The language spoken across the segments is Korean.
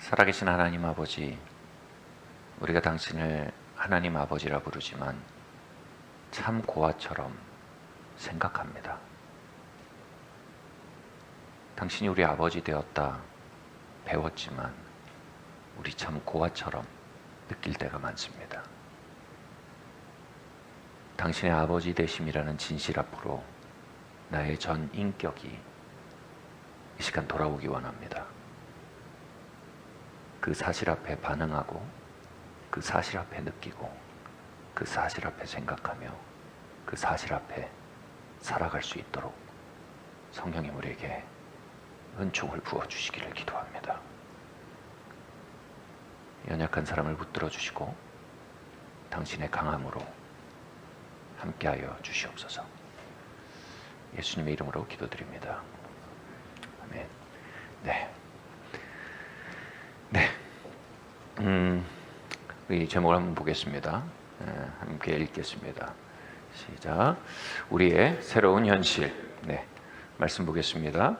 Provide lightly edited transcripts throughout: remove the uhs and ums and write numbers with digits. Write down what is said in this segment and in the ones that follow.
살아계신 하나님 아버지, 우리가 당신을 하나님 아버지라 부르지만 참 고아처럼 생각합니다. 당신이 우리 아버지 되었다 배웠지만 우리 참 고아처럼 느낄 때가 많습니다. 당신의 아버지 되심이라는 진실 앞으로 나의 전 인격이 이 시간 돌아오기 원합니다. 그 사실 앞에 반응하고, 그 사실 앞에 느끼고, 그 사실 앞에 생각하며, 그 사실 앞에 살아갈 수 있도록 성령님 우리에게 은총을 부어주시기를 기도합니다. 연약한 사람을 붙들어 주시고 당신의 강함으로 함께하여 주시옵소서. 예수님의 이름으로 기도드립니다. 아멘. 이 제목을 한번 보겠습니다. 함께 읽겠습니다. 시작. 우리의 새로운 현실. 말씀 보겠습니다.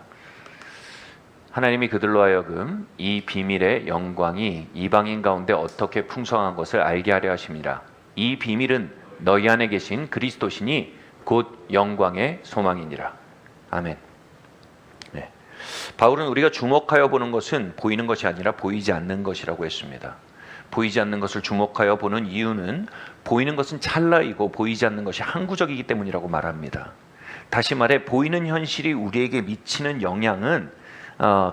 하나님이 그들로 하여금 이 비밀의 영광이 이방인 가운데 어떻게 풍성한 것을 알게 하려 하심이라. 이 비밀은 너희 안에 계신 그리스도시니 곧 영광의 소망이니라. 아멘. 바울은 우리가 주목하여 보는 것은 보이는 것이 아니라 보이지 않는 것이라고 했습니다. 보이지 않는 것을 주목하여 보는 이유는 보이는 것은 찰나이고 보이지 않는 것이 항구적이기 때문이라고 말합니다. 다시 말해 보이는 현실이 우리에게 미치는 영향은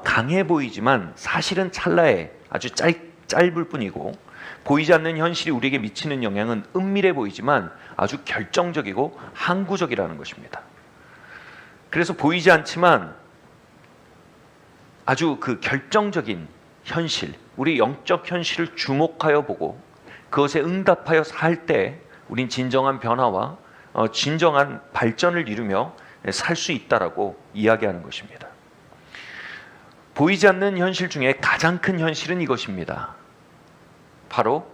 강해 보이지만 사실은 찰나에 아주 짧을 뿐이고, 보이지 않는 현실이 우리에게 미치는 영향은 은밀해 보이지만 아주 결정적이고 항구적이라는 것입니다. 그래서 보이지 않지만 아주 그 결정적인 현실, 우리 영적 현실을 주목하여 보고 그것에 응답하여 살 때 우린 진정한 변화와 진정한 발전을 이루며 살 수 있다라고 이야기하는 것입니다. 보이지 않는 현실 중에 가장 큰 현실은 이것입니다. 바로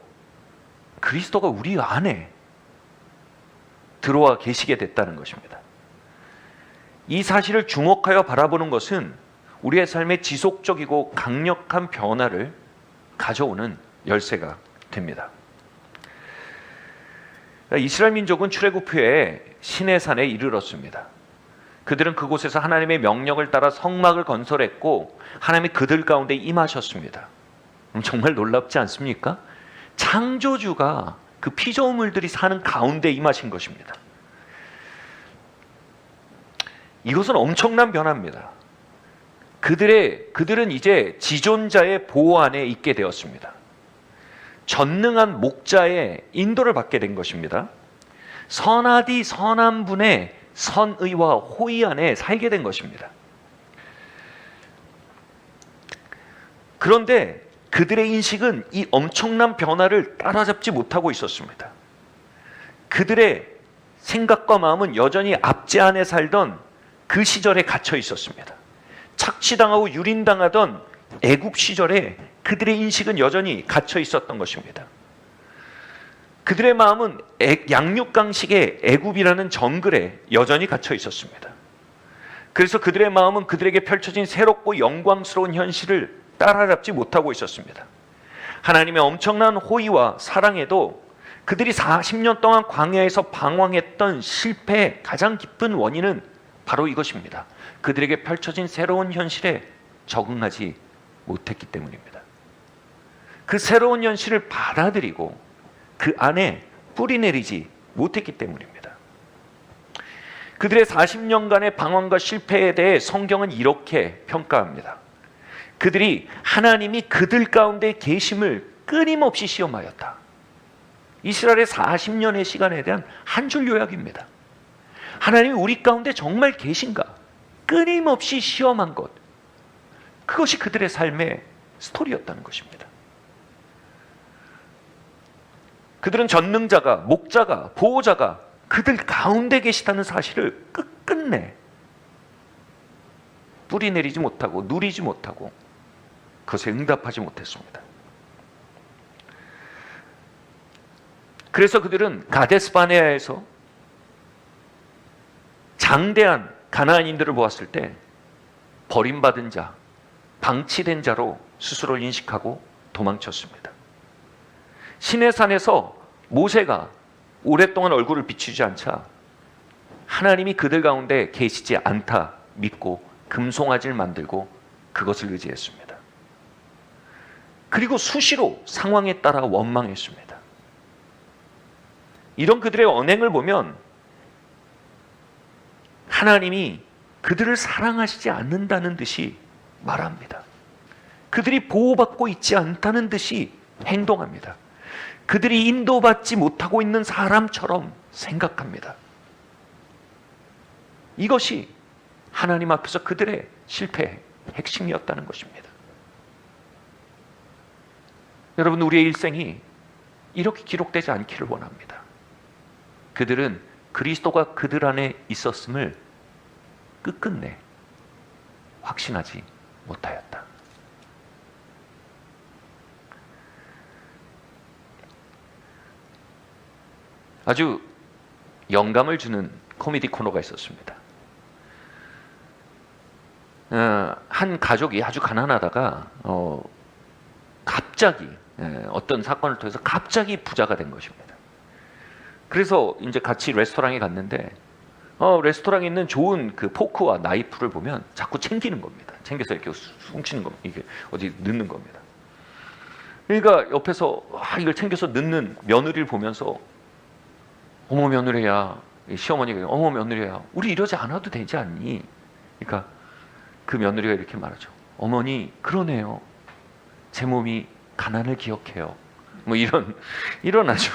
그리스도가 우리 안에 들어와 계시게 됐다는 것입니다. 이 사실을 주목하여 바라보는 것은 우리의 삶에 지속적이고 강력한 변화를 가져오는 열쇠가 됩니다. 이스라엘 민족은 출애굽 후에 시내산에 이르렀습니다. 그들은 그곳에서 하나님의 명령을 따라 성막을 건설했고 하나님이 그들 가운데 임하셨습니다. 정말 놀랍지 않습니까? 창조주가 그 피조물들이 사는 가운데 임하신 것입니다. 이것은 엄청난 변화입니다. 그들은 이제 지존자의 보호 안에 있게 되었습니다. 전능한 목자의 인도를 받게 된 것입니다. 선하디 선한 분의 선의와 호의 안에 살게 된 것입니다. 그런데 그들의 인식은 이 엄청난 변화를 따라잡지 못하고 있었습니다. 그들의 생각과 마음은 여전히 압제 안에 살던 그 시절에 갇혀 있었습니다. 착취당하고 유린당하던 애굽 시절에 그들의 인식은 여전히 갇혀 있었던 것입니다. 그들의 마음은 양육강식의 애굽이라는 정글에 여전히 갇혀 있었습니다. 그래서 그들의 마음은 그들에게 펼쳐진 새롭고 영광스러운 현실을 따라잡지 못하고 있었습니다. 하나님의 엄청난 호의와 사랑에도 그들이 40년 동안 광야에서 방황했던 실패의 가장 깊은 원인은 바로 이것입니다. 그들에게 펼쳐진 새로운 현실에 적응하지 못했기 때문입니다. 그 새로운 현실을 받아들이고 그 안에 뿌리내리지 못했기 때문입니다. 그들의 40년간의 방황과 실패에 대해 성경은 이렇게 평가합니다. 그들이 하나님이 그들 가운데 계심을 끊임없이 시험하였다. 이스라엘의 40년의 시간에 대한 한 줄 요약입니다. 하나님이 우리 가운데 정말 계신가? 끊임없이 시험한 것. 그것이 그들의 삶의 스토리였다는 것입니다. 그들은 전능자가, 목자가, 보호자가 그들 가운데 계시다는 사실을 끝끝내 뿌리내리지 못하고 누리지 못하고 그것에 응답하지 못했습니다. 그래서 그들은 가데스 바네아에서 장대한 가나안인들을 보았을 때 버림받은 자, 방치된 자로 스스로를 인식하고 도망쳤습니다. 시내산에서 모세가 오랫동안 얼굴을 비추지 않자 하나님이 그들 가운데 계시지 않다 믿고 금송아지를 만들고 그것을 의지했습니다. 그리고 수시로 상황에 따라 원망했습니다. 이런 그들의 언행을 보면 하나님이 그들을 사랑하시지 않는다는 듯이 말합니다. 그들이 보호받고 있지 않다는 듯이 행동합니다. 그들이 인도받지 못하고 있는 사람처럼 생각합니다. 이것이 하나님 앞에서 그들의 실패의 핵심이었다는 것입니다. 여러분, 우리의 일생이 이렇게 기록되지 않기를 원합니다. 그들은 그리스도가 그들 안에 있었음을 끝끝내 확신하지 못하였다. 아주 영감을 주는 코미디 코너가 있었습니다. 한 가족이 아주 가난하다가 갑자기 어떤 사건을 통해서 갑자기 부자가 된 것입니다. 그래서 이제 같이 레스토랑에 갔는데 레스토랑에 있는 좋은 그 포크와 나이프를 보면 자꾸 챙기는 겁니다. 챙겨서 이렇게 훔치는 겁니다. 이게 어디 넣는 겁니다. 그러니까 옆에서 이걸 챙겨서 넣는 며느리를 보면서 어머 며느리야, 시어머니가 어머 며느리야, 우리 이러지 않아도 되지 않니? 그러니까 그 며느리가 이렇게 말하죠. 어머니 그러네요. 제 몸이 가난을 기억해요. 뭐 이런 아주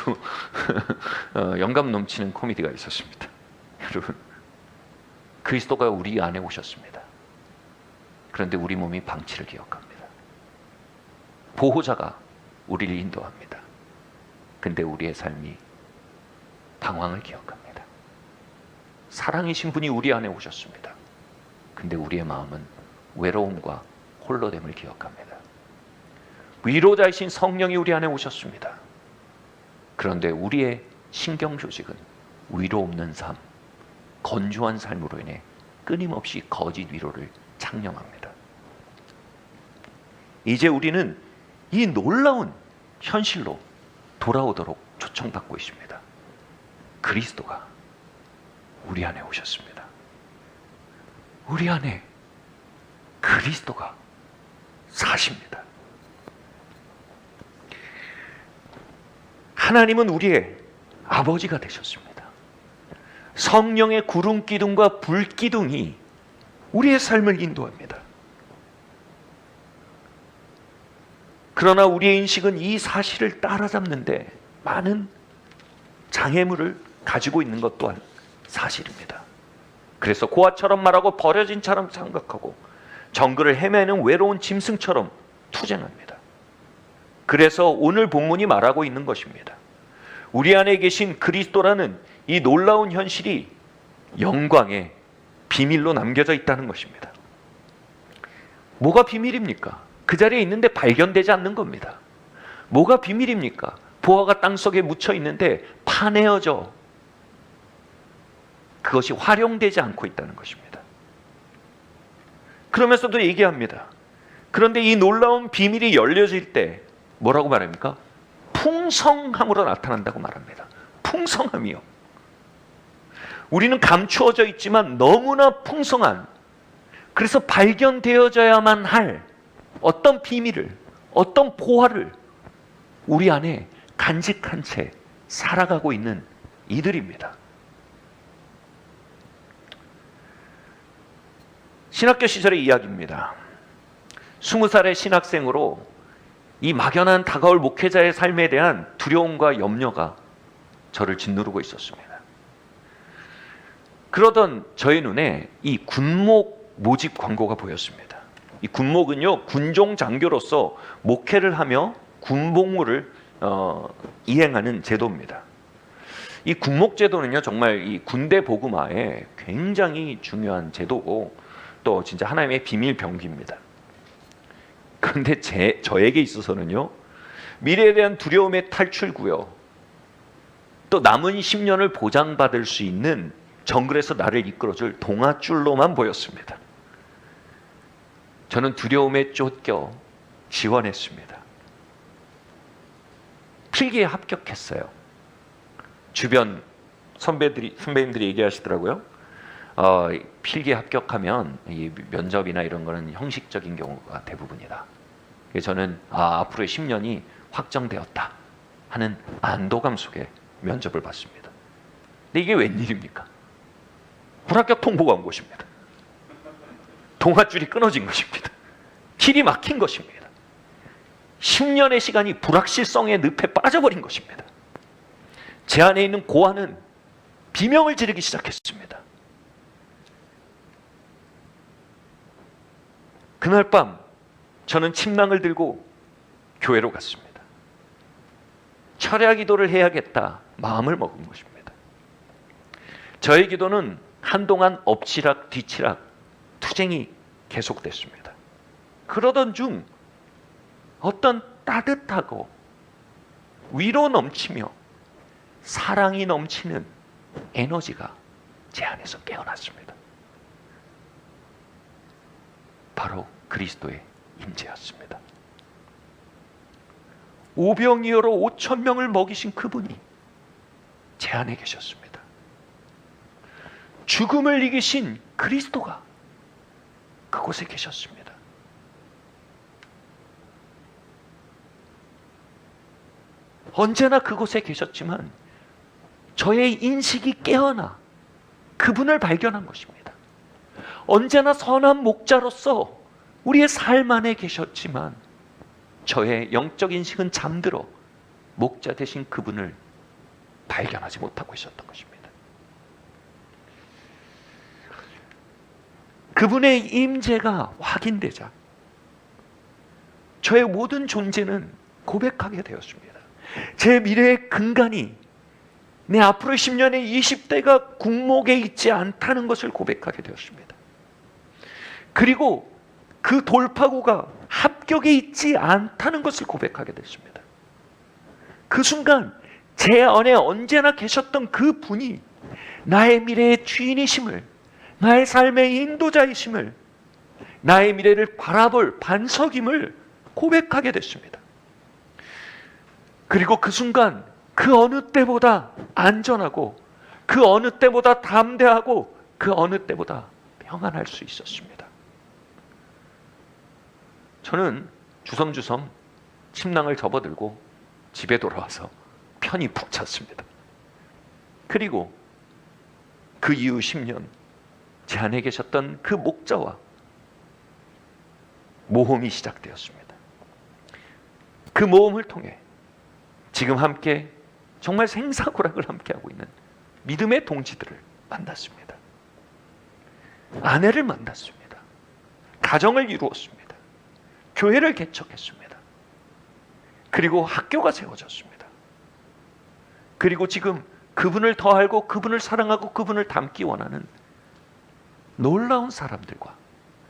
영감 넘치는 코미디가 있었습니다. 여러분, 그리스도가 우리 안에 오셨습니다. 그런데 우리 몸이 방치를 기억합니다. 보호자가 우리를 인도합니다. 근데 우리의 삶이 방황을 기억합니다. 사랑이신 분이 우리 안에 오셨습니다. 근데 우리의 마음은 외로움과 홀로됨을 기억합니다. 위로자이신 성령이 우리 안에 오셨습니다. 그런데 우리의 신경조직은 위로 없는 삶, 건조한 삶으로 인해 끊임없이 거짓 위로를 창념합니다. 이제 우리는 이 놀라운 현실로 돌아오도록 초청받고 있습니다. 그리스도가 우리 안에 오셨습니다. 우리 안에 그리스도가 사십니다. 하나님은 우리의 아버지가 되셨습니다. 성령의 구름 기둥과 불 기둥이 우리의 삶을 인도합니다. 그러나 우리의 인식은 이 사실을 따라잡는데 많은 장애물을 가지고 있는 것 또한 사실입니다. 그래서 고아처럼 말하고 버려진 차처럼 생각하고 정글을 헤매는 외로운 짐승처럼 투쟁합니다. 그래서 오늘 본문이 말하고 있는 것입니다. 우리 안에 계신 그리스도라는 이 놀라운 현실이 영광의 비밀로 남겨져 있다는 것입니다. 뭐가 비밀입니까? 그 자리에 있는데 발견되지 않는 겁니다. 뭐가 비밀입니까? 보화가 땅속에 묻혀 있는데 파내어져 그것이 활용되지 않고 있다는 것입니다. 그러면서도 얘기합니다. 그런데 이 놀라운 비밀이 열려질 때 뭐라고 말합니까? 풍성함으로 나타난다고 말합니다. 풍성함이요. 우리는 감추어져 있지만 너무나 풍성한, 그래서 발견되어져야만 할 어떤 비밀을, 어떤 보화를 우리 안에 간직한 채 살아가고 있는 이들입니다. 신학교 시절의 이야기입니다. 20살의 신학생으로 이 막연한 다가올 목회자의 삶에 대한 두려움과 염려가 저를 짓누르고 있었습니다. 그러던 저의 눈에 이 군목 모집 광고가 보였습니다. 이 군목은요, 군종 장교로서 목회를 하며 군복무를 이행하는 제도입니다. 이 군목 제도는요, 정말 이 군대 복음화에 굉장히 중요한 제도고 또 진짜 하나님의 비밀 병기입니다. 그런데 저에게 있어서는요, 미래에 대한 두려움의 탈출구요, 또 남은 10년을 보장받을 수 있는 정글에서 나를 이끌어줄 동아줄로만 보였습니다. 저는 두려움에 쫓겨 지원했습니다. 필기에 합격했어요. 주변 선배님들이 얘기하시더라고요. 필기에 합격하면 이 면접이나 이런 거는 형식적인 경우가 대부분이다. 그래서 저는 앞으로의 10년이 확정되었다 하는 안도감 속에 면접을 봤습니다. 근데 이게 웬일입니까? 불합격 통보가 온 것입니다. 동아줄이 끊어진 것입니다. 길이 막힌 것입니다. 10년의 시간이 불확실성의 늪에 빠져버린 것입니다. 제 안에 있는 고아는 비명을 지르기 시작했습니다. 그날 밤 저는 침낭을 들고 교회로 갔습니다. 철야 기도를 해야겠다 마음을 먹은 것입니다. 저의 기도는 한동안 엎치락 뒤치락 투쟁이 계속됐습니다. 그러던 중 어떤 따뜻하고 위로 넘치며 사랑이 넘치는 에너지가 제 안에서 깨어났습니다. 바로 그리스도의 임재였습니다. 오병이어로 5,000명을 먹이신 그분이 제 안에 계셨습니다. 죽음을 이기신 그리스도가 그곳에 계셨습니다. 언제나 그곳에 계셨지만 저의 인식이 깨어나 그분을 발견한 것입니다. 언제나 선한 목자로서 우리의 삶 안에 계셨지만 저의 영적 인식은 잠들어 목자 되신 그분을 발견하지 못하고 있었던 것입니다. 그분의 임재가 확인되자 저의 모든 존재는 고백하게 되었습니다. 제 미래의 근간이 내 앞으로 10년의 20대가 궁목에 있지 않다는 것을 고백하게 되었습니다. 그리고 그 돌파구가 합격에 있지 않다는 것을 고백하게 됐습니다. 그 순간 제 안에 언제나 계셨던 그 분이 나의 미래의 주인이심을, 나의 삶의 인도자이심을, 나의 미래를 바라볼 반석임을 고백하게 됐습니다. 그리고 그 순간 그 어느 때보다 안전하고 그 어느 때보다 담대하고 그 어느 때보다 평안할 수 있었습니다. 저는 주섬주섬 침낭을 접어들고 집에 돌아와서 편히 푹 잤습니다. 그리고 그 이후 10년 제 안에 계셨던 그 목자와 모험이 시작되었습니다. 그 모험을 통해 지금 함께 정말 생사고락을 함께하고 있는 믿음의 동지들을 만났습니다. 아내를 만났습니다. 가정을 이루었습니다. 교회를 개척했습니다. 그리고 학교가 세워졌습니다. 그리고 지금 그분을 더 알고 그분을 사랑하고 그분을 닮기 원하는 놀라운 사람들과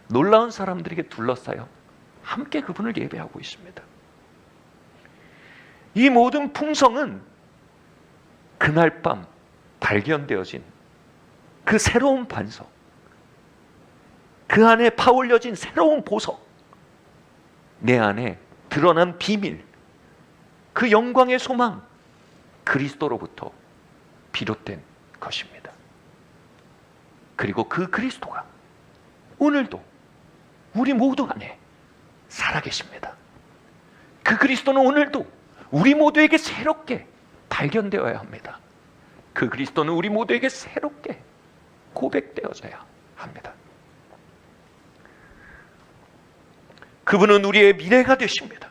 놀라운 사람들에게 둘러싸여 함께 그분을 예배하고 있습니다. 이 모든 풍성은 그날 밤 발견되어진 그 새로운 반석, 그 안에 파올려진 새로운 보석, 내 안에 드러난 비밀, 그 영광의 소망, 그리스도로부터 비롯된 것입니다. 그리고 그 그리스도가 오늘도 우리 모두 안에 살아계십니다. 그 그리스도는 오늘도 우리 모두에게 새롭게 발견되어야 합니다. 그 그리스도는 우리 모두에게 새롭게 고백되어져야 합니다. 그분은 우리의 미래가 되십니다.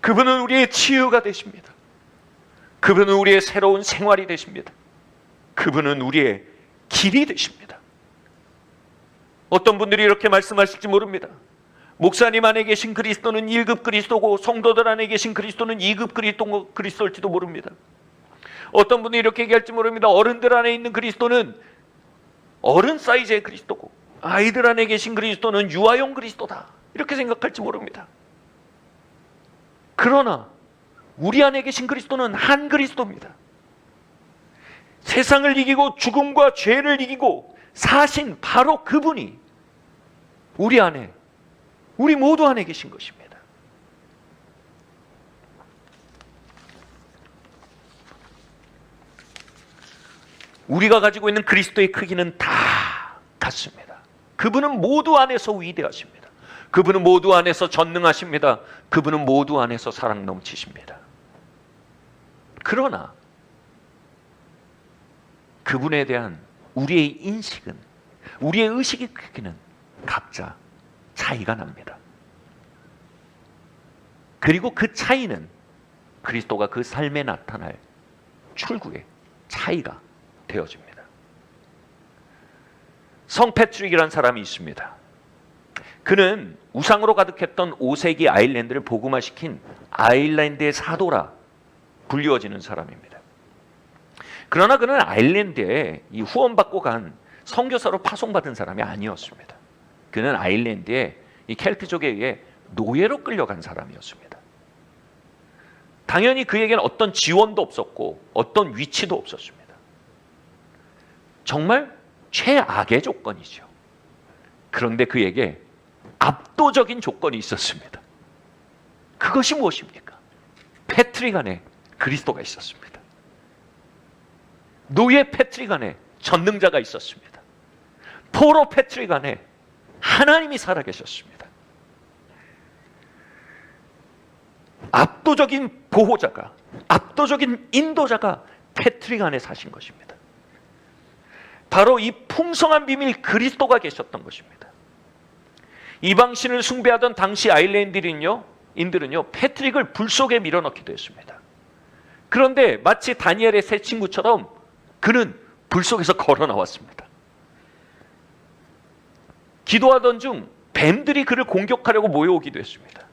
그분은 우리의 치유가 되십니다. 그분은 우리의 새로운 생활이 되십니다. 그분은 우리의 길이 되십니다. 어떤 분들이 이렇게 말씀하실지 모릅니다. 목사님 안에 계신 그리스도는 1급 그리스도고 성도들 안에 계신 그리스도는 2급 그리스도일지도 모릅니다. 어떤 분이 이렇게 얘기할지 모릅니다. 어른들 안에 있는 그리스도는 어른 사이즈의 그리스도고 아이들 안에 계신 그리스도는 유아용 그리스도다, 이렇게 생각할지 모릅니다. 그러나 우리 안에 계신 그리스도는 한 그리스도입니다. 세상을 이기고 죽음과 죄를 이기고 사신 바로 그분이 우리 안에 우리 모두 안에 계신 것입니다. 우리가 가지고 있는 그리스도의 크기는 다 같습니다. 그분은 모두 안에서 위대하십니다. 그분은 모두 안에서 전능하십니다. 그분은 모두 안에서 사랑 넘치십니다. 그러나 그분에 대한 우리의 인식은, 우리의 의식의 크기는 각자 차이가 납니다. 그리고 그 차이는 그리스도가 그 삶에 나타날 출구의 차이가 되어집니다. 성 패트릭이라는 사람이 있습니다. 그는 우상으로 가득했던 5세기 아일랜드를 복음화시킨 아일랜드의 사도라 불리워지는 사람입니다. 그러나 그는 아일랜드에 이 후원받고 간 선교사로 파송받은 사람이 아니었습니다. 그는 아일랜드에 이 켈트족에 의해 노예로 끌려간 사람이었습니다. 당연히 그에게는 어떤 지원도 없었고 어떤 위치도 없었습니다. 정말 최악의 조건이죠. 그런데 그에게 압도적인 조건이 있었습니다. 그것이 무엇입니까? 패트릭 안에 그리스도가 있었습니다. 노예 패트릭 안에 전능자가 있었습니다. 포로 패트릭 안에 하나님이 살아계셨습니다. 압도적인 보호자가, 압도적인 인도자가 패트릭 안에 사신 것입니다. 바로 이 풍성한 비밀 그리스도가 계셨던 것입니다. 이방신을 숭배하던 당시 아일랜드인들은요, 패트릭을 불 속에 밀어넣기도 했습니다. 그런데 마치 다니엘의 세 친구처럼 그는 불 속에서 걸어 나왔습니다. 기도하던 중 뱀들이 그를 공격하려고 모여오기도 했습니다.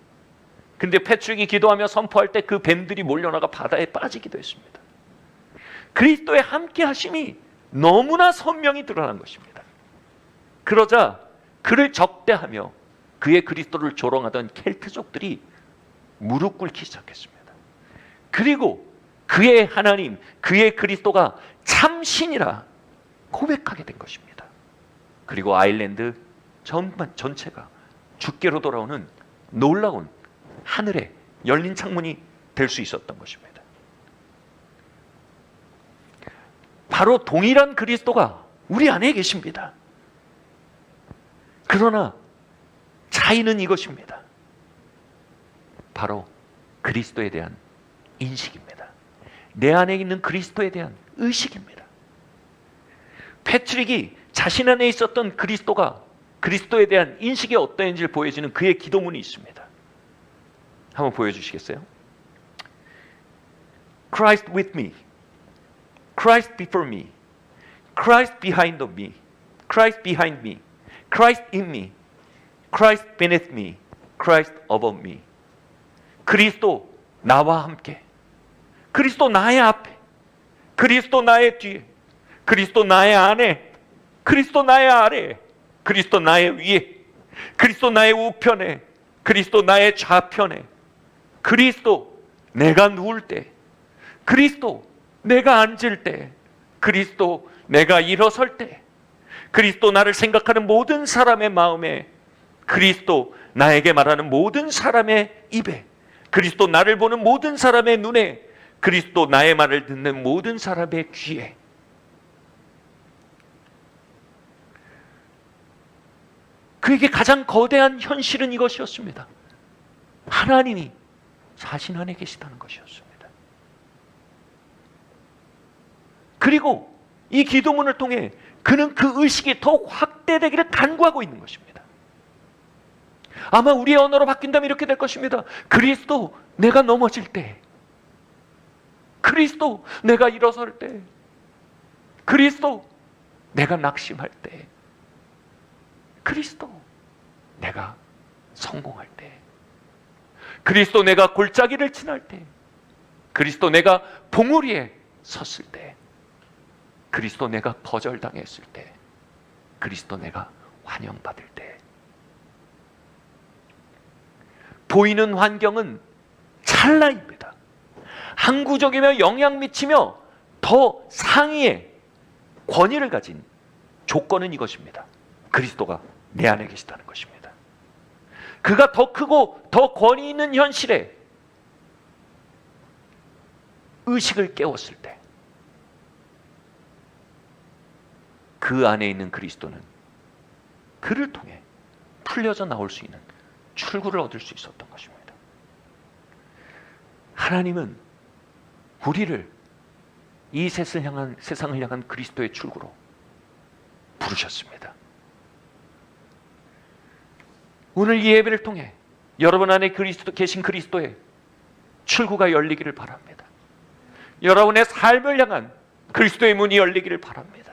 근데 패트릭이 기도하며 선포할 때 그 뱀들이 몰려나가 바다에 빠지기도 했습니다. 그리스도의 함께 하심이 너무나 선명히 드러난 것입니다. 그러자 그를 적대하며 그의 그리스도를 조롱하던 켈트족들이 무릎 꿇기 시작했습니다. 그리고 그의 하나님, 그의 그리스도가 참신이라 고백하게 된 것입니다. 그리고 아일랜드 전체가 주께로 돌아오는 놀라운 하늘의 열린 창문이 될 수 있었던 것입니다. 바로 동일한 그리스도가 우리 안에 계십니다. 그러나 차이는 이것입니다. 바로 그리스도에 대한 인식입니다. 내 안에 있는 그리스도에 대한 의식입니다. 패트릭이 자신 안에 있었던 그리스도가 그리스도에 대한 인식이 어떠한지를 보여주는 그의 기도문이 있습니다. 한번 보여주시겠어요? Christ with me, Christ before me, Christ behind me, Christ behind me, Christ in me, Christ beneath me, Christ above me. 그리스도 나와 함께, 그리스도 나의 앞에, 그리스도 나의 뒤에, 그리스도 나의 안에, 그리스도 나의 아래, 그리스도 나의 위에, 그리스도 나의 우편에, 그리스도 나의 좌편에, 그리스도 내가 누울 때, 그리스도 내가 앉을 때, 그리스도 내가 일어설 때, 그리스도 나를 생각하는 모든 사람의 마음에, 그리스도 나에게 말하는 모든 사람의 입에, 그리스도 나를 보는 모든 사람의 눈에, 그리스도 나의 말을 듣는 모든 사람의 귀에. 그에게 가장 거대한 현실은 이것이었습니다. 하나님이 자신 안에 계시다는 것이었습니다. 그리고 이 기도문을 통해 그는 그 의식이 더욱 확대되기를 간구하고 있는 것입니다. 아마 우리의 언어로 바뀐다면 이렇게 될 것입니다. 그리스도 내가 넘어질 때, 그리스도 내가 일어설 때, 그리스도 내가 낙심할 때, 그리스도 내가 성공할 때, 그리스도 내가 골짜기를 지날 때, 그리스도 내가 봉우리에 섰을 때, 그리스도 내가 거절당했을 때, 그리스도 내가 환영받을 때. 보이는 환경은 찰나입니다. 항구적이며 영향 미치며 더 상위의 권위를 가진 조건은 이것입니다. 그리스도가 내 안에 계시다는 것입니다. 그가 더 크고 더 권위 있는 현실에 의식을 깨웠을 때 그 안에 있는 그리스도는 그를 통해 풀려져 나올 수 있는 출구를 얻을 수 있었던 것입니다. 하나님은 우리를 이 세상을 향한 그리스도의 출구로 부르셨습니다. 오늘 이 예배를 통해 여러분 안에 계신 그리스도의 출구가 열리기를 바랍니다. 여러분의 삶을 향한 그리스도의 문이 열리기를 바랍니다.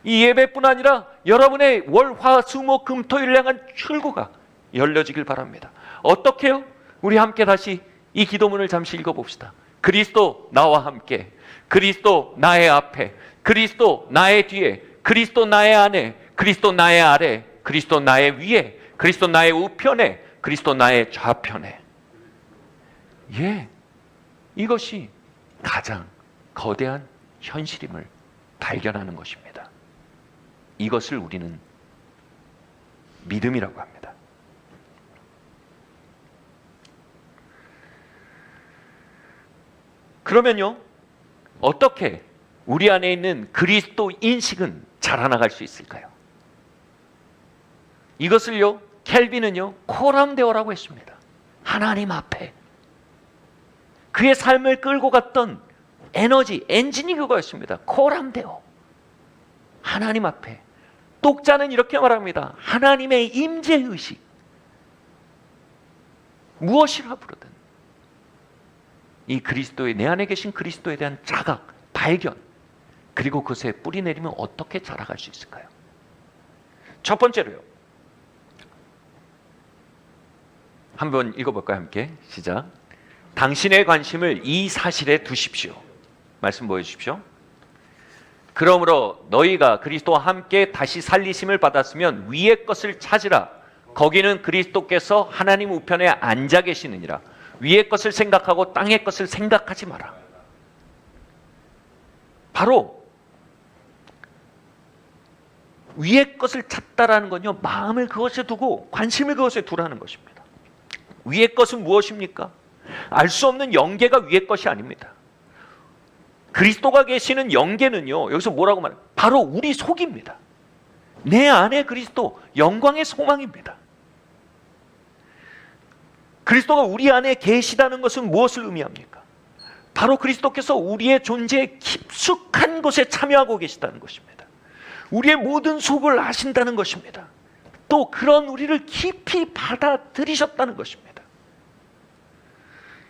이 예배뿐 아니라 여러분의 월, 화, 수, 목, 금, 토일을 향한 출구가 열려지길 바랍니다. 어떻게요? 우리 함께 다시 이 기도문을 잠시 읽어봅시다. 그리스도 나와 함께, 그리스도 나의 앞에, 그리스도 나의 뒤에, 그리스도 나의 안에, 그리스도 나의 아래, 그리스도 나의 위에, 그리스도 나의 우편에, 그리스도 나의 좌편에. 예, 이것이 가장 거대한 현실임을 발견하는 것입니다. 이것을 우리는 믿음이라고 합니다. 그러면요, 어떻게 우리 안에 있는 그리스도 인식은 자라나갈 수 있을까요? 이것을요, 켈빈은요, 코람데오라고 했습니다. 하나님 앞에 그의 삶을 끌고 갔던 에너지, 엔진이 그거였습니다. 코람데오. 하나님 앞에. 독자는 이렇게 말합니다. 하나님의 임재의식. 무엇이라 부르든 이 그리스도의, 내 안에 계신 그리스도에 대한 자각, 발견, 그리고 그것에 뿌리 내리면 어떻게 자라갈 수 있을까요? 첫 번째로요, 한번 읽어볼까요? 함께 시작. 당신의 관심을 이 사실에 두십시오. 말씀 보여주십시오. 그러므로 너희가 그리스도와 함께 다시 살리심을 받았으면 위의 것을 찾으라. 거기는 그리스도께서 하나님 우편에 앉아 계시느니라. 위의 것을 생각하고 땅의 것을 생각하지 마라. 바로 위의 것을 찾다라는 건요, 마음을 그것에 두고 관심을 그것에 두라는 것입니다. 위의 것은 무엇입니까? 알 수 없는 영계가 위의 것이 아닙니다. 그리스도가 계시는 영계는요, 여기서 뭐라고 말해요? 바로 우리 속입니다. 내 안에 그리스도, 영광의 소망입니다. 그리스도가 우리 안에 계시다는 것은 무엇을 의미합니까? 바로 그리스도께서 우리의 존재의 깊숙한 곳에 참여하고 계시다는 것입니다. 우리의 모든 속을 아신다는 것입니다. 또 그런 우리를 깊이 받아들이셨다는 것입니다.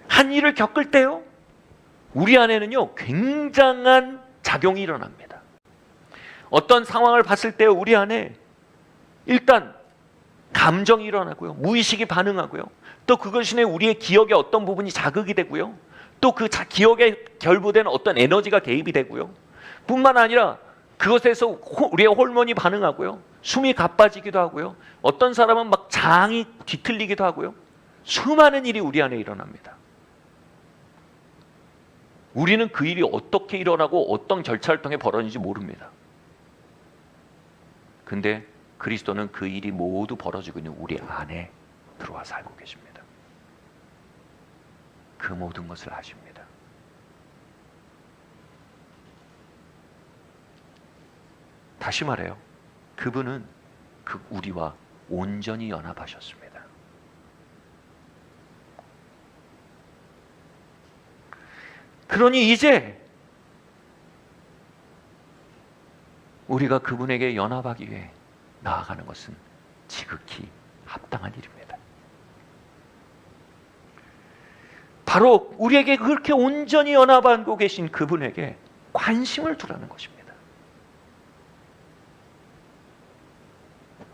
한 일을 겪을 때요, 우리 안에는요, 굉장한 작용이 일어납니다. 어떤 상황을 봤을 때 우리 안에 일단 감정이 일어나고요, 무의식이 반응하고요, 또 그것이 우리의 기억의 어떤 부분이 자극이 되고요, 또 그 기억에 결부된 어떤 에너지가 개입이 되고요, 뿐만 아니라 그것에서 우리의 호르몬이 반응하고요, 숨이 가빠지기도 하고요, 어떤 사람은 막 장이 뒤틀리기도 하고요, 수많은 일이 우리 안에 일어납니다. 우리는 그 일이 어떻게 일어나고 어떤 절차를 통해 벌어지는지 모릅니다. 근데 그리스도는 그 일이 모두 벌어지고 있는 우리 안에 들어와 살고 계십니다. 그 모든 것을 아십니다. 다시 말해요, 그분은 그 우리와 온전히 연합하셨습니다. 그러니 이제 우리가 그분에게 연합하기 위해 나아가는 것은 지극히 합당한 일입니다. 바로 우리에게 그렇게 온전히 연합하고 계신 그분에게 관심을 두라는 것입니다.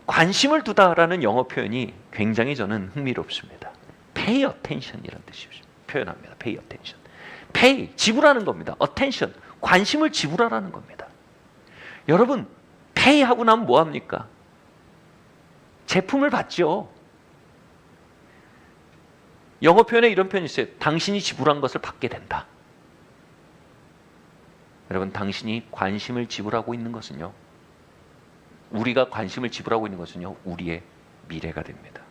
관심을 두다라는 영어 표현이 굉장히 저는 흥미롭습니다. Pay attention이라는 뜻이 표현합니다. Pay attention. pay, 지불하는 겁니다. attention, 관심을 지불하라는 겁니다. 여러분, pay 하고 나면 뭐 합니까? 제품을 받죠. 영어 표현에 이런 표현이 있어요. 당신이 지불한 것을 받게 된다. 여러분, 당신이 관심을 지불하고 있는 것은요, 우리가 관심을 지불하고 있는 것은요, 우리의 미래가 됩니다.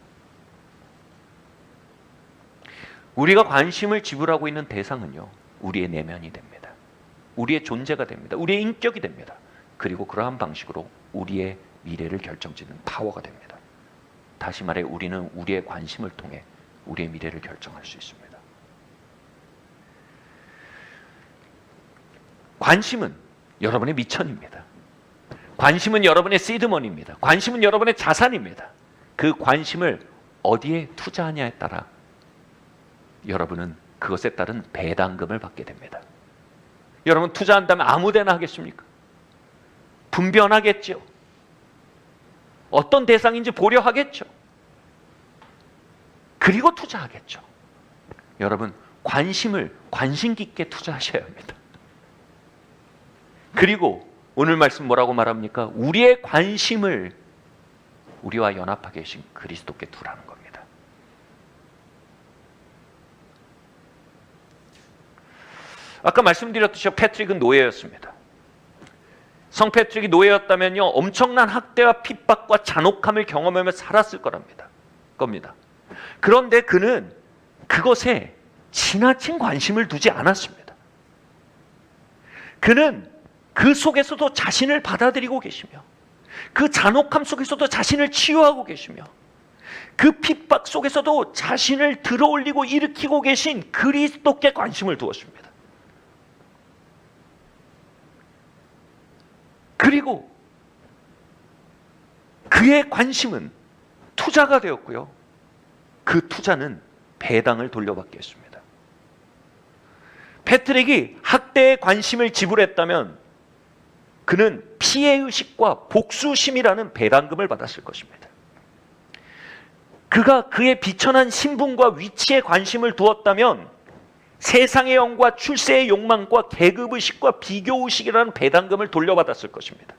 우리가 관심을 지불하고 있는 대상은요, 우리의 내면이 됩니다. 우리의 존재가 됩니다. 우리의 인격이 됩니다. 그리고 그러한 방식으로 우리의 미래를 결정짓는 파워가 됩니다. 다시 말해 우리는 우리의 관심을 통해 우리의 미래를 결정할 수 있습니다. 관심은 여러분의 미천입니다. 관심은 여러분의 시드머니입니다. 관심은 여러분의 자산입니다. 그 관심을 어디에 투자하냐에 따라 여러분은 그것에 따른 배당금을 받게 됩니다. 여러분 투자한다면 아무 데나 하겠습니까? 분변하겠죠. 어떤 대상인지 보려 하겠죠. 그리고 투자하겠죠. 여러분 관심을 관심 깊게 투자하셔야 합니다. 그리고 오늘 말씀 뭐라고 말합니까? 우리의 관심을 우리와 연합하게 계신 그리스도께 두라는 겁니다. 아까 말씀드렸듯이 패트릭은 노예였습니다. 성 패트릭이 노예였다면요, 엄청난 학대와 핍박과 잔혹함을 경험하며 살았을 겁니다. 그런데 그는 그것에 지나친 관심을 두지 않았습니다. 그는 그 속에서도 자신을 받아들이고 계시며, 그 잔혹함 속에서도 자신을 치유하고 계시며, 그 핍박 속에서도 자신을 들어올리고 일으키고 계신 그리스도께 관심을 두었습니다. 그리고 그의 관심은 투자가 되었고요. 그 투자는 배당을 돌려받게 했습니다. 패트릭이 학대에 관심을 지불했다면 그는 피해의식과 복수심이라는 배당금을 받았을 것입니다. 그가 그의 비천한 신분과 위치에 관심을 두었다면 세상의 영과 출세의 욕망과 계급의식과 비교의식이라는 배당금을 돌려받았을 것입니다.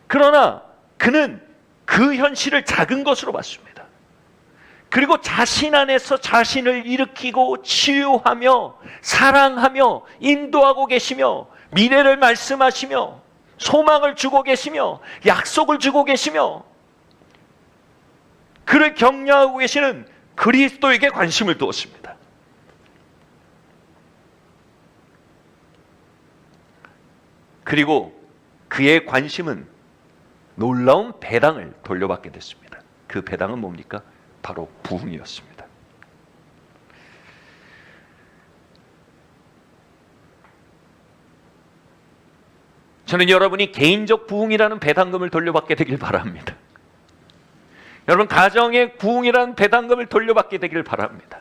그러나 그는 그 현실을 작은 것으로 봤습니다. 그리고 자신 안에서 자신을 일으키고 치유하며 사랑하며 인도하고 계시며 미래를 말씀하시며 소망을 주고 계시며 약속을 주고 계시며 그를 격려하고 계시는 그리스도에게 관심을 두었습니다. 그리고 그의 관심은 놀라운 배당을 돌려받게 됐습니다. 그 배당은 뭡니까? 바로 부흥이었습니다. 저는 여러분이 개인적 부흥이라는 배당금을 돌려받게 되길 바랍니다. 여러분 가정의 부흥이라는 배당금을 돌려받게 되길 바랍니다.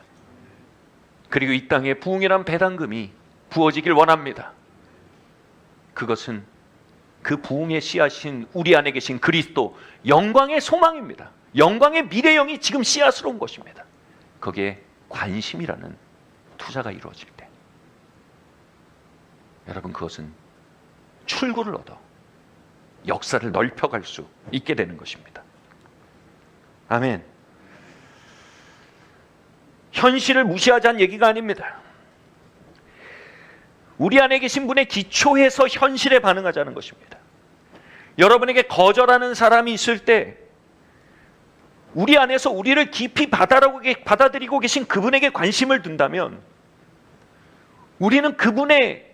그리고 이 땅에 부흥이라는 배당금이 부어지길 원합니다. 그것은 그 부흥의 씨앗인 우리 안에 계신 그리스도 영광의 소망입니다. 영광의 미래형이 지금 씨앗으로 온 것입니다. 거기에 관심이라는 투자가 이루어질 때 여러분 그것은 출구를 얻어 역사를 넓혀갈 수 있게 되는 것입니다. 아멘. 현실을 무시하자는 얘기가 아닙니다. 우리 안에 계신 분의 기초에서 현실에 반응하자는 것입니다. 여러분에게 거절하는 사람이 있을 때 우리 안에서 우리를 깊이 받아들이고 계신 그분에게 관심을 둔다면 우리는 그분의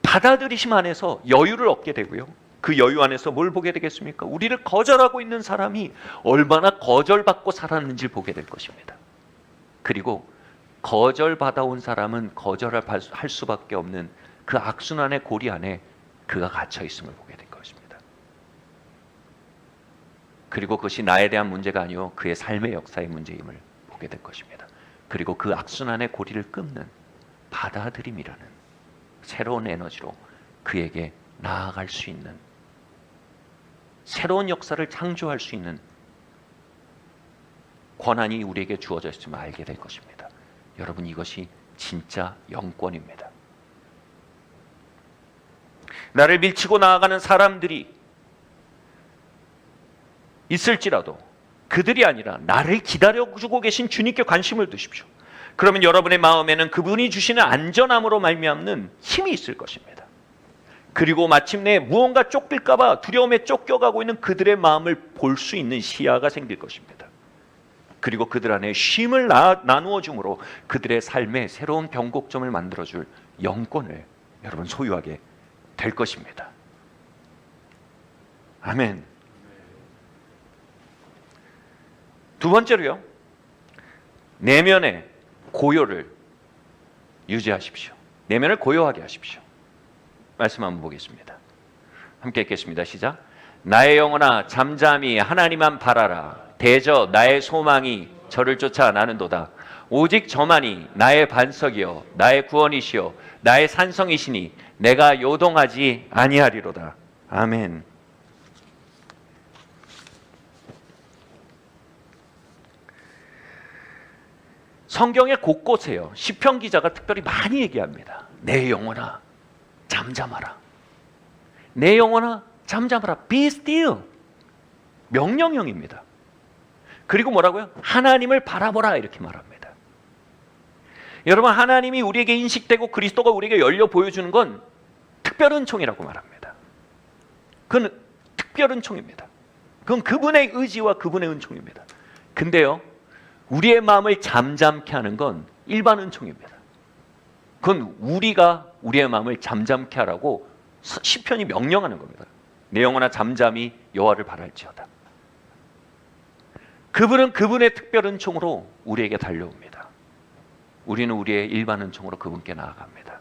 받아들이심 안에서 여유를 얻게 되고요. 그 여유 안에서 뭘 보게 되겠습니까? 우리를 거절하고 있는 사람이 얼마나 거절받고 살았는지를 보게 될 것입니다. 그리고 거절받아온 사람은 거절할 수밖에 없는 그 악순환의 고리 안에 그가 갇혀 있음을 보게 될 것입니다. 그리고 그것이 나에 대한 문제가 아니요 그의 삶의 역사의 문제임을 보게 될 것입니다. 그리고 그 악순환의 고리를 끊는 받아들임이라는 새로운 에너지로 그에게 나아갈 수 있는 새로운 역사를 창조할 수 있는 권한이 우리에게 주어져 있음을 알게 될 것입니다. 여러분 이것이 진짜 영권입니다. 나를 밀치고 나아가는 사람들이 있을지라도 그들이 아니라 나를 기다려주고 계신 주님께 관심을 두십시오. 그러면 여러분의 마음에는 그분이 주시는 안전함으로 말미암는 힘이 있을 것입니다. 그리고 마침내 무언가 쫓길까 봐 두려움에 쫓겨가고 있는 그들의 마음을 볼 수 있는 시야가 생길 것입니다. 그리고 그들 안에 쉼을 나누어 줌으로 그들의 삶에 새로운 변곡점을 만들어줄 영권을 여러분 소유하게 될 것입니다. 아멘. 두 번째로요, 내면의 고요를 유지하십시오. 내면을 고요하게 하십시오. 말씀 한번 보겠습니다. 함께 읽겠습니다. 시작. 나의 영혼아 잠잠히 하나님만 바라라. 대저 나의 소망이 저를 쫓아 나는도다. 오직 저만이 나의 반석이요 나의 구원이시요 나의 산성이시니 내가 요동하지 아니하리로다. 아멘. 성경의 곳곳에요, 시편 기자가 특별히 많이 얘기합니다. 내 영혼아 잠잠하라. 내 영혼아 잠잠하라. Be still. 명령형입니다. 그리고 뭐라고요? 하나님을 바라보라 이렇게 말합니다. 여러분, 하나님이 우리에게 인식되고 그리스도가 우리에게 열려 보여주는 건 특별 은총이라고 말합니다. 그건 특별 은총입니다. 그건 그분의 의지와 그분의 은총입니다. 근데요, 우리의 마음을 잠잠케 하는 건 일반 은총입니다. 그건 우리가 우리의 마음을 잠잠케 하라고 시편이 명령하는 겁니다. 내 영혼아 잠잠히 여호와를 바랄지어다. 그분은 그분의 특별 은총으로 우리에게 달려옵니다. 우리는 우리의 일반 은총으로 그분께 나아갑니다.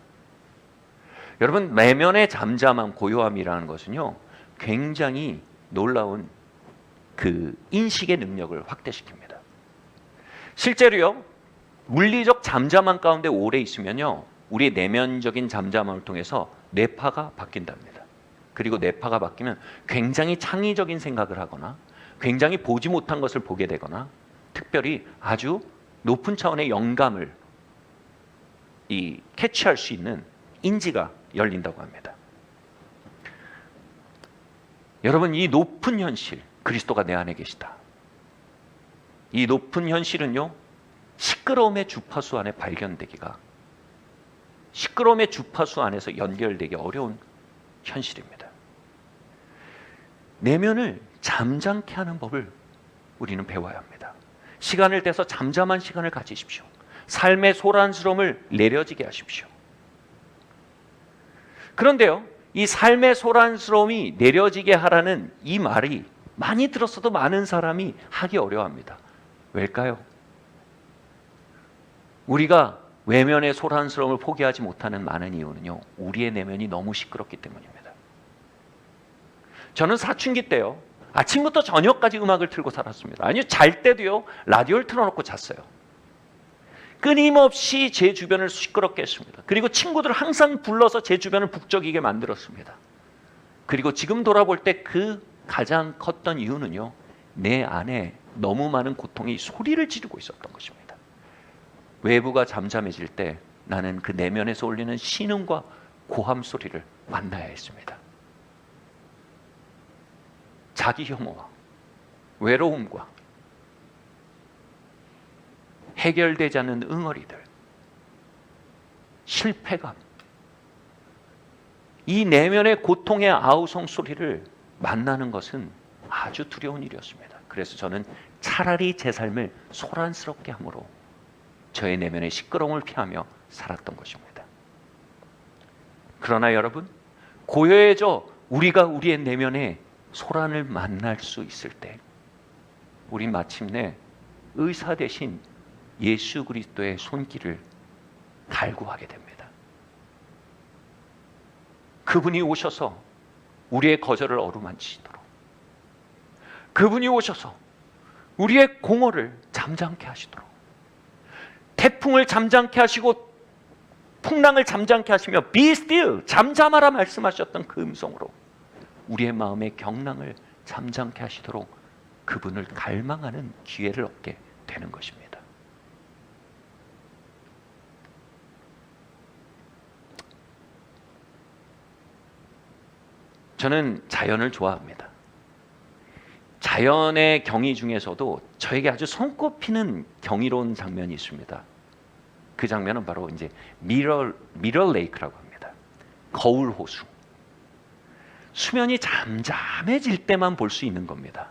여러분, 내면의 잠잠함, 고요함이라는 것은요, 굉장히 놀라운 그 인식의 능력을 확대시킵니다. 실제로요, 물리적 잠잠함 가운데 오래 있으면요, 우리의 내면적인 잠잠함을 통해서 뇌파가 바뀐답니다. 그리고 뇌파가 바뀌면 굉장히 창의적인 생각을 하거나 굉장히 보지 못한 것을 보게 되거나 특별히 아주 높은 차원의 영감을 캐치할 수 있는 인지가 열린다고 합니다. 여러분, 이 높은 현실, 그리스도가 내 안에 계시다. 이 높은 현실은요, 시끄러움의 주파수 안에 발견되기가, 시끄러움의 주파수 안에서 연결되기 어려운 현실입니다. 내면을 잠잠케 하는 법을 우리는 배워야 합니다. 시간을 떼서 잠잠한 시간을 가지십시오. 삶의 소란스러움을 내려지게 하십시오. 그런데요, 이 삶의 소란스러움이 내려지게 하라는 이 말이 많이 들었어도 많은 사람이 하기 어려워합니다. 왜일까요? 우리가 외면의 소란스러움을 포기하지 못하는 많은 이유는요, 우리의 내면이 너무 시끄럽기 때문입니다. 저는 사춘기 때요, 아침부터 저녁까지 음악을 틀고 살았습니다. 아니요, 잘 때도요, 라디오를 틀어놓고 잤어요. 끊임없이 제 주변을 시끄럽게 했습니다. 그리고 친구들을 항상 불러서 제 주변을 북적이게 만들었습니다. 그리고 지금 돌아볼 때 그 가장 컸던 이유는요, 내 안에 너무 많은 고통이 소리를 지르고 있었던 것입니다. 외부가 잠잠해질 때 나는 그 내면에서 울리는 신음과 고함 소리를 만나야 했습니다. 자기 혐오와 외로움과 해결되지 않는 응어리들, 실패감, 이 내면의 고통의 아우성 소리를 만나는 것은 아주 두려운 일이었습니다. 그래서 저는 차라리 제 삶을 소란스럽게 함으로 저의 내면의 시끄러움을 피하며 살았던 것입니다. 그러나 여러분, 고요해져 우리가 우리의 내면에 소란을 만날 수 있을 때 우린 마침내 의사 대신 예수 그리스도의 손길을 갈구하게 됩니다. 그분이 오셔서 우리의 거절을 어루만지시도록, 그분이 오셔서 우리의 공허를 잠잠케 하시도록, 태풍을 잠잠케 하시고 풍랑을 잠잠케 하시며 Be still, 잠잠하라 말씀하셨던 그 음성으로 우리의 마음의 경랑을 잠잠케 하시도록 그분을 갈망하는 기회를 얻게 되는 것입니다. 저는 자연을 좋아합니다. 자연의 경이 중에서도 저에게 아주 손꼽히는 경이로운 장면이 있습니다. 그 장면은 바로 이제 미러 레이크라고 합니다. 거울 호수. 수면이 잠잠해질 때만 볼 수 있는 겁니다.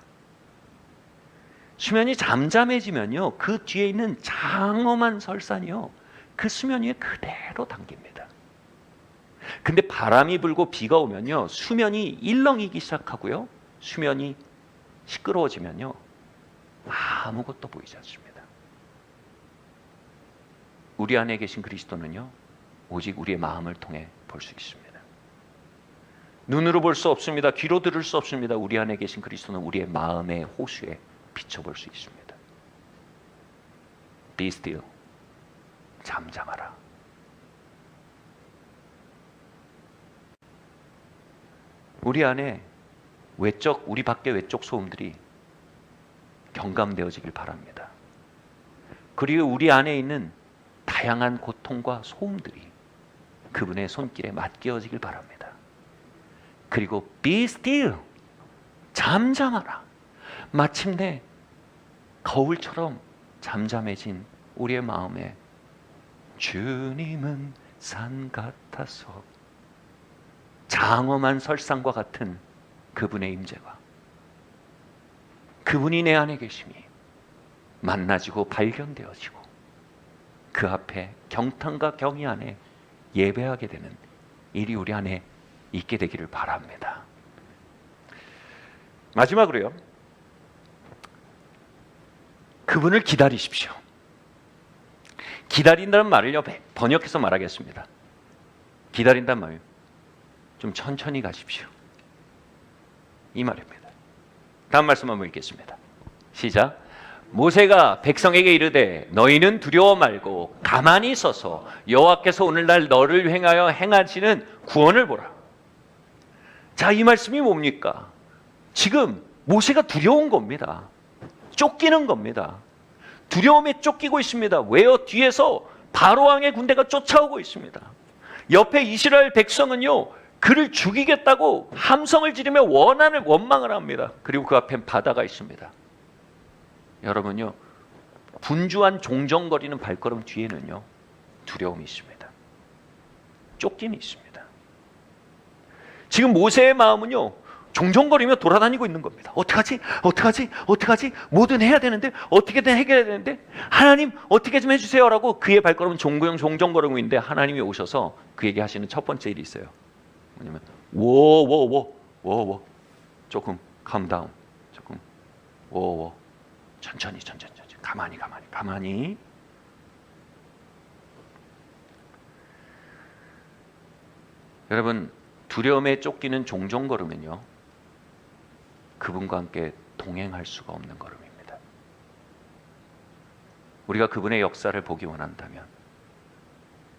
수면이 잠잠해지면요, 그 뒤에 있는 장엄한 설산이요, 그 수면 위에 그대로 담깁니다. 근데 바람이 불고 비가 오면요, 수면이 일렁이기 시작하고요, 수면이 시끄러워지면요, 아무것도 보이지 않습니다. 우리 안에 계신 그리스도는요, 오직 우리의 마음을 통해 볼 수 있습니다. 눈으로 볼 수 없습니다. 귀로 들을 수 없습니다. 우리 안에 계신 그리스도는 우리의 마음의 호수에 비춰볼 수 있습니다. Be still. 잠잠하라. 우리 안에 우리 밖의 외적 소음들이 경감되어지길 바랍니다. 그리고 우리 안에 있는 다양한 고통과 소음들이 그분의 손길에 맡겨지길 바랍니다. 그리고 be still, 잠잠하라. 마침내 거울처럼 잠잠해진 우리의 마음에 주님은 산 같아서, 장엄한 설산과 같은 그분의 임재가, 그분이 내 안에 계심이 만나지고 발견되어지고 그 앞에 경탄과 경의 안에 예배하게 되는 일이 우리 안에 있게 되기를 바랍니다. 마지막으로요, 그분을 기다리십시오. 기다린다는 말을요, 번역해서 말하겠습니다. 기다린다는 말을 좀 천천히 가십시오, 이 말입니다. 다음 말씀 한번 읽겠습니다. 시작. 모세가 백성에게 이르되 너희는 두려워 말고 가만히 서서 여호와께서 오늘날 너를 행하여 행하시는 구원을 보라. 자, 이 말씀이 뭡니까? 지금 모세가 두려운 겁니다. 쫓기는 겁니다. 두려움에 쫓기고 있습니다. 왜요? 뒤에서 바로왕의 군대가 쫓아오고 있습니다. 옆에 이스라엘 백성은요, 그를 죽이겠다고 함성을 지르며 원망을 합니다. 그리고 그 앞엔 바다가 있습니다. 여러분요, 분주한 종정거리는 발걸음 뒤에는요, 두려움이 있습니다. 쫓김이 있습니다. 지금 모세의 마음은요, 종종거리며 돌아다니고 있는 겁니다. 어떡하지? 뭐든 해야 되는데, 어떻게든 해결해야 되는데, 하나님 어떻게 좀 해주세요라고 그의 발걸음은 종종거리고 있는데, 하나님이 오셔서 그에게 하시는 첫 번째 일이 있어요. 뭐냐면 워 조금 calm down, 조금 천천히 가만히. 여러분, 두려움에 쫓기는 종종걸음은요, 그분과 함께 동행할 수가 없는 걸음입니다. 우리가 그분의 역사를 보기 원한다면,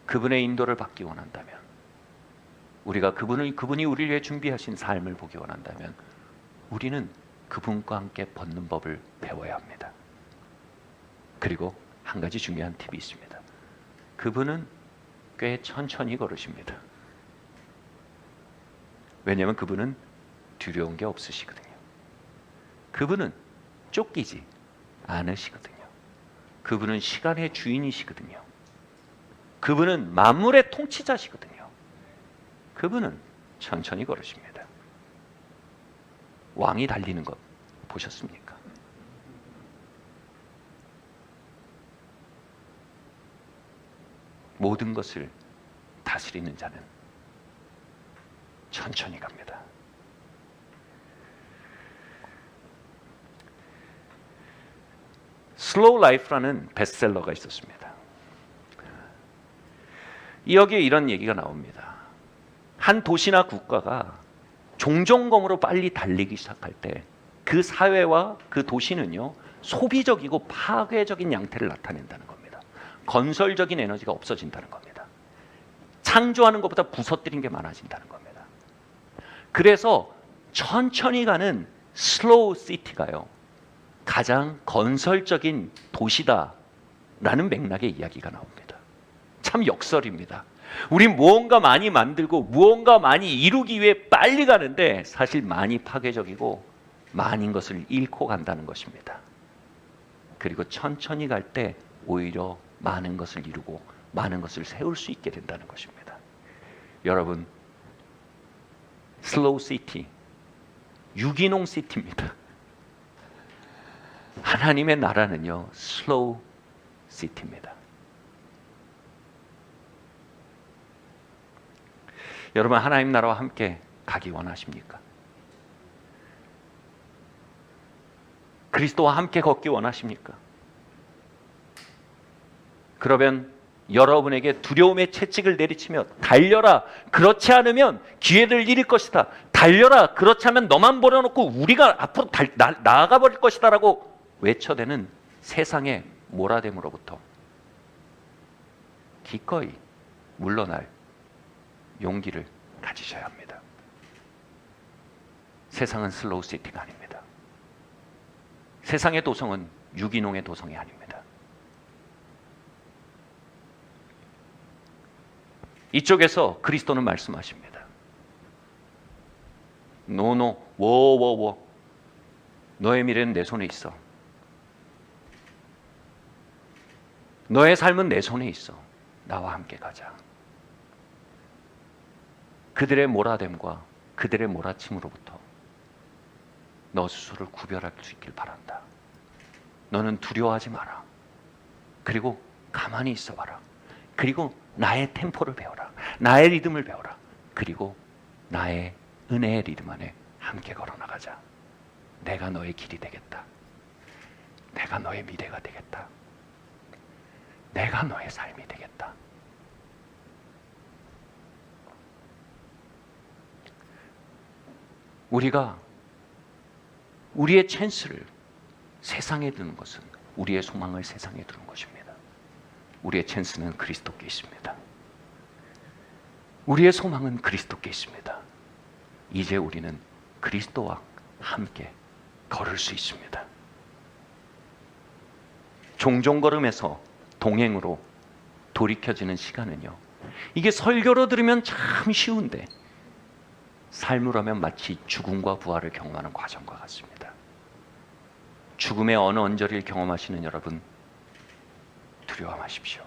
그분의 인도를 받기 원한다면, 우리가 그분이 우리를 위해 준비하신 삶을 보기 원한다면, 우리는 그분과 함께 걷는 법을 배워야 합니다. 그리고 한 가지 중요한 팁이 있습니다. 그분은 꽤 천천히 걸으십니다. 왜냐하면 그분은 두려운 게 없으시거든요. 그분은 쫓기지 않으시거든요. 그분은 시간의 주인이시거든요. 그분은 만물의 통치자시거든요. 그분은 천천히 걸으십니다. 왕이 달리는 것 보셨습니까? 모든 것을 다스리는 자는 천천히 갑니다. Slow Life라는 베스트셀러가 있었습니다. 여기에 이런 얘기가 나옵니다. 한 도시나 국가가 종종검으로 빨리 달리기 시작할 때 그 사회와 그 도시는요, 소비적이고 파괴적인 양태를 나타낸다는 겁니다. 건설적인 에너지가 없어진다는 겁니다. 창조하는 것보다 부서뜨린 게 많아진다는 겁니다. 그래서 천천히 가는 슬로우 시티가요, 가장 건설적인 도시다라는 맥락의 이야기가 나옵니다. 참 역설입니다. 우린 무언가 많이 만들고 무언가 많이 이루기 위해 빨리 가는데 사실 많이 파괴적이고 많은 것을 잃고 간다는 것입니다. 그리고 천천히 갈 때 오히려 많은 것을 이루고 많은 것을 세울 수 있게 된다는 것입니다. 여러분, 슬로우 시티, 유기농 시티입니다. 하나님의 나라는요, 슬로우 시티입니다. 여러분, 하나님 나라와 함께 가기 원하십니까? 그리스도와 함께 걷기 원하십니까? 그러면 여러분에게 두려움의 채찍을 내리치며 달려라, 그렇지 않으면 기회를 잃을 것이다, 달려라, 그렇지 않으면 너만 버려놓고 우리가 앞으로 나아가 버릴 것이다 라고 외쳐대는 세상의 몰아댐으로부터 기꺼이 물러날 용기를 가지셔야 합니다. 세상은 슬로우 시티가 아닙니다. 세상의 도성은 유기농의 도성이 아닙니다. 이쪽에서 그리스도는 말씀하십니다. 노노, 워워워, 너의 미래는 내 손에 있어. 너의 삶은 내 손에 있어. 나와 함께 가자. 그들의 몰아댐과 그들의 몰아침으로부터 너 스스로를 구별할 수 있길 바란다. 너는 두려워하지 마라. 그리고 가만히 있어봐라. 그리고 나의 템포를 배워라. 나의 리듬을 배워라. 그리고 나의 은혜의 리듬 안에 함께 걸어나가자. 내가 너의 길이 되겠다. 내가 너의 미래가 되겠다. 내가 너의 삶이 되겠다. 우리가 우리의 찬스를 세상에 두는 것은 우리의 소망을 세상에 두는 것입니다. 우리의 찬스는 그리스도께 있습니다. 우리의 소망은 그리스도께 있습니다. 이제 우리는 그리스도와 함께 걸을 수 있습니다. 종종 걸음에서 동행으로 돌이켜지는 시간은요, 이게 설교로 들으면 참 쉬운데 삶으로 하면 마치 죽음과 부활을 경험하는 과정과 같습니다. 죽음의 어느 언저리를 경험하시는 여러분, 두려워하십시오.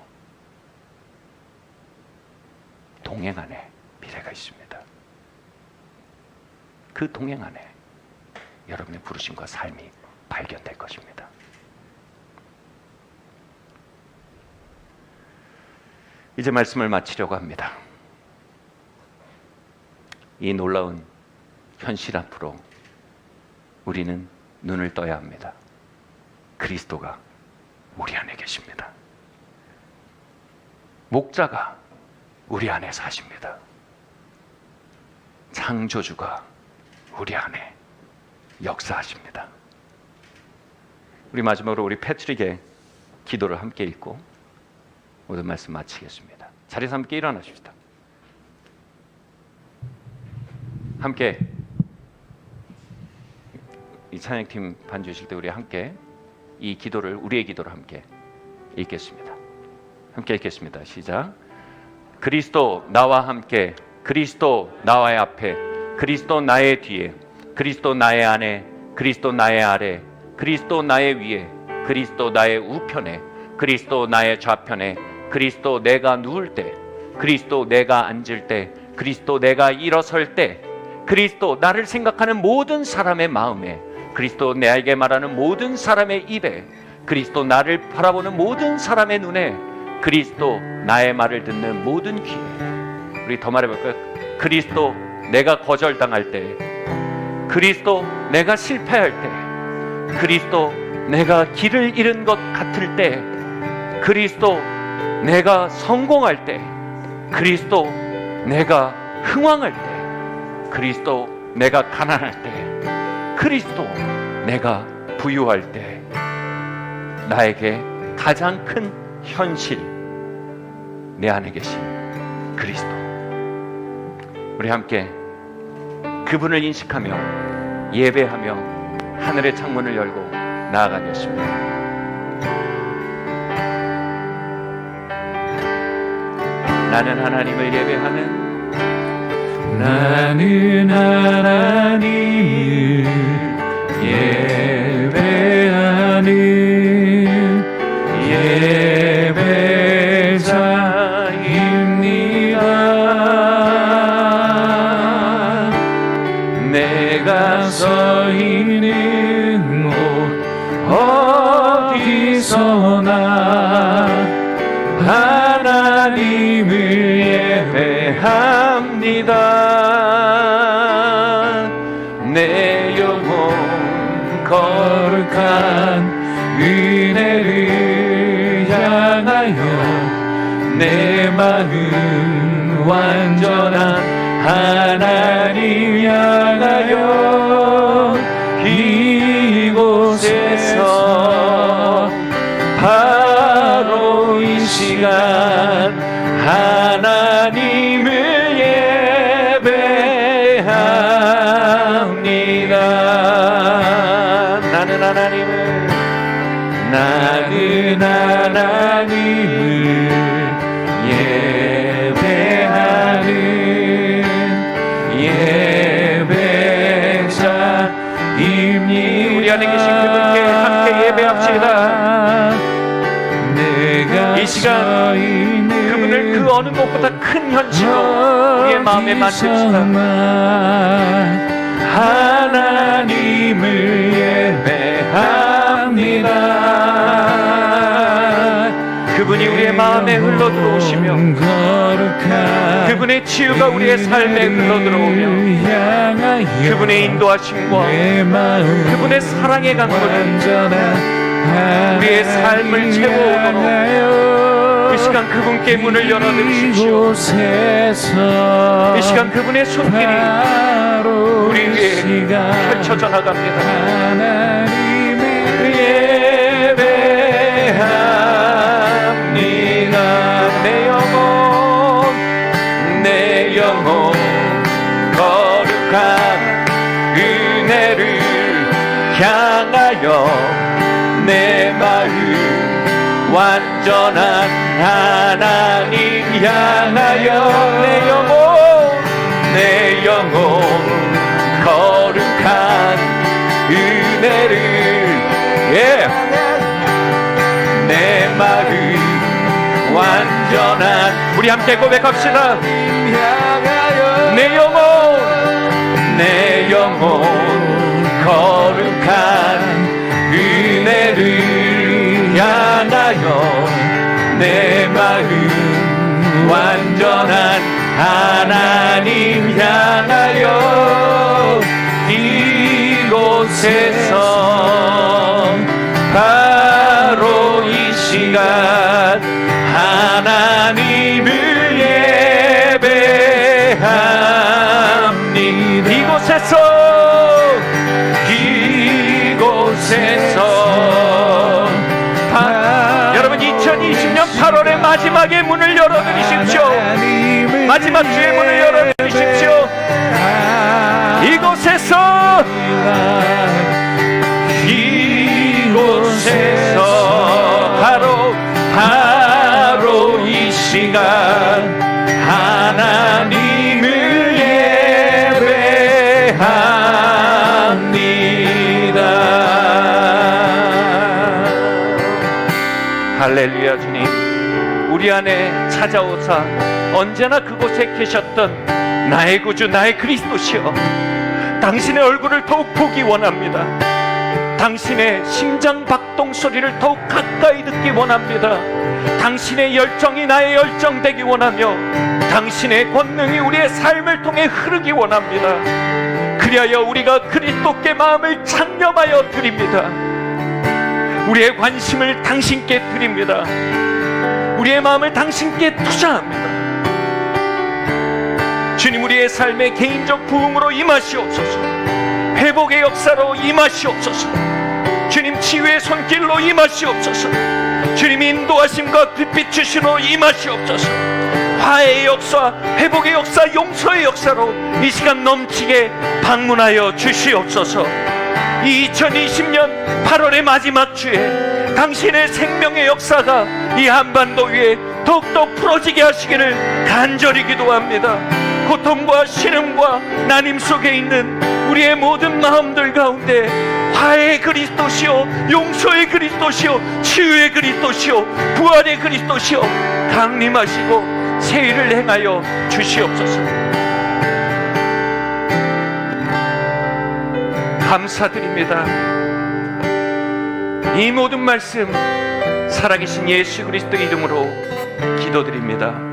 동행 안에 미래가 있습니다. 그 동행 안에 여러분의 부르심과 삶이 발견될 것입니다. 이제 말씀을 마치려고 합니다. 이 놀라운 현실 앞으로 우리는 눈을 떠야 합니다. 그리스도가 우리 안에 계십니다. 목자가 우리 안에 사십니다. 창조주가 우리 안에 역사하십니다. 우리 마지막으로 우리 패트릭의 기도를 함께 읽고 모든 말씀 마치겠습니다. 자리에서 함께 일어나십시다. 함께 이 찬양팀 반주실 때 우리 함께 이 기도를, 우리의 기도를 함께 읽겠습니다. 함께 읽겠습니다. 시작. 그리스도 나와 함께, 그리스도 나의 앞에, 그리스도 나의 뒤에, 그리스도 나의 안에, 그리스도 나의 아래, 그리스도 나의 위에, 그리스도 나의 우편에, 그리스도 나의 좌편에, 그리스도 내가 누울 때, 그리스도 내가 앉을 때, 그리스도 내가 일어설 때, 그리스도 나를 생각하는 모든 사람의 마음에, 그리스도 내게 말하는 모든 사람의 입에, 그리스도 나를 바라보는 모든 사람의 눈에, 그리스도 나의 말을 듣는 모든 귀에. 우리 더 말해볼까요? 그리스도 내가 거절당할 때, 그리스도 내가 실패할 때, 그리스도 내가 길을 잃은 것 같을 때, 그리스도 내가 성공할 때, 그리스도 내가 흥왕할 때, 그리스도 내가 가난할 때, 그리스도 내가 부유할 때, 나에게 가장 큰 현실, 내 안에 계신 그리스도. 우리 함께 그분을 인식하며 예배하며 하늘의 창문을 열고 나아가겠습니다. 나는 하나님을 예배하는, 나는 하나님을 예배하는 예배자입니다. 내가 서 있는 곳 하나님을 예배합니다. 내 영혼 거룩한 은혜를 향하여 내 마음 완전한 하나님 향하여 이곳에서 바로 이 시간 하나님을 예배합니다. 나는 하나님을 예배하는 예배자입니다. 우리 안에 계신 그분께 함께 예배합시다. 이 시간 그분을 그 어느 것보다 큰 현실로 우리의 마음에 만듭시다. 하나님을 예배합니다. 그분이 우리의 마음에 흘러들어오시며 그분의 치유가 우리의 삶에 흘러들어오며 그분의 인도하심과 그분의 사랑의 강물은 우리의 삶을 채워오도록 이 시간 그분께 문을 열어드리십시오. 이 시간 그분의 손길이 우리 위에 펼쳐져 나갑니다. 예배합니다. 내 영혼 거룩한 은혜를 향하여 내 마음 완전한 하나님 향하여 내 영혼 거룩한 은혜를 내 마음 완전한 우리 함께 고백합시다. 내 영혼 거룩한 은혜를 향하여 내 마음 완전한 하나님 향하여 이곳에서 바로 이 시간 하나님을 예배합니다. 이곳에서 여러분 2020년 8월의 마지막에 문을 열어드리십시오. 마지막 주의 문을 열어드리십시오. 이곳에서 바로 이 시간 하나님을 예배합니다. 할렐루야. 주님, 우리 안에 찾아오사 언제나 그곳에 계셨던 나의 구주 나의 그리스도시여, 당신의 얼굴을 더욱 보기 원합니다. 당신의 심장 박동 소리를 더욱 가까이 듣기 원합니다. 당신의 열정이 나의 열정 되기 원하며 당신의 권능이 우리의 삶을 통해 흐르기 원합니다. 그리하여 우리가 그리스도께 마음을 창념하여 드립니다. 우리의 관심을 당신께 드립니다. 우리의 마음을 당신께 투자합니다. 주님, 우리의 삶의 개인적 부흥으로 임하시옵소서. 회복의 역사로 임하시옵소서. 주님, 치유의 손길로 임하시옵소서. 주님, 인도하심과 빛 주시로 임하시옵소서. 화해의 역사, 회복의 역사, 용서의 역사로 이 시간 넘치게 방문하여 주시옵소서. 이 2020년 8월의 마지막 주에 당신의 생명의 역사가 이 한반도 위에 더욱더 풀어지게 하시기를 간절히 기도합니다. 고통과 신음과 난임 속에 있는 우리의 모든 마음들 가운데 화해의 그리스도시요, 용서의 그리스도시요, 치유의 그리스도시요, 부활의 그리스도시요 강림하시고 세일을 행하여 주시옵소서. 감사드립니다. 이 모든 말씀 살아계신 예수 그리스도 이름으로 기도드립니다.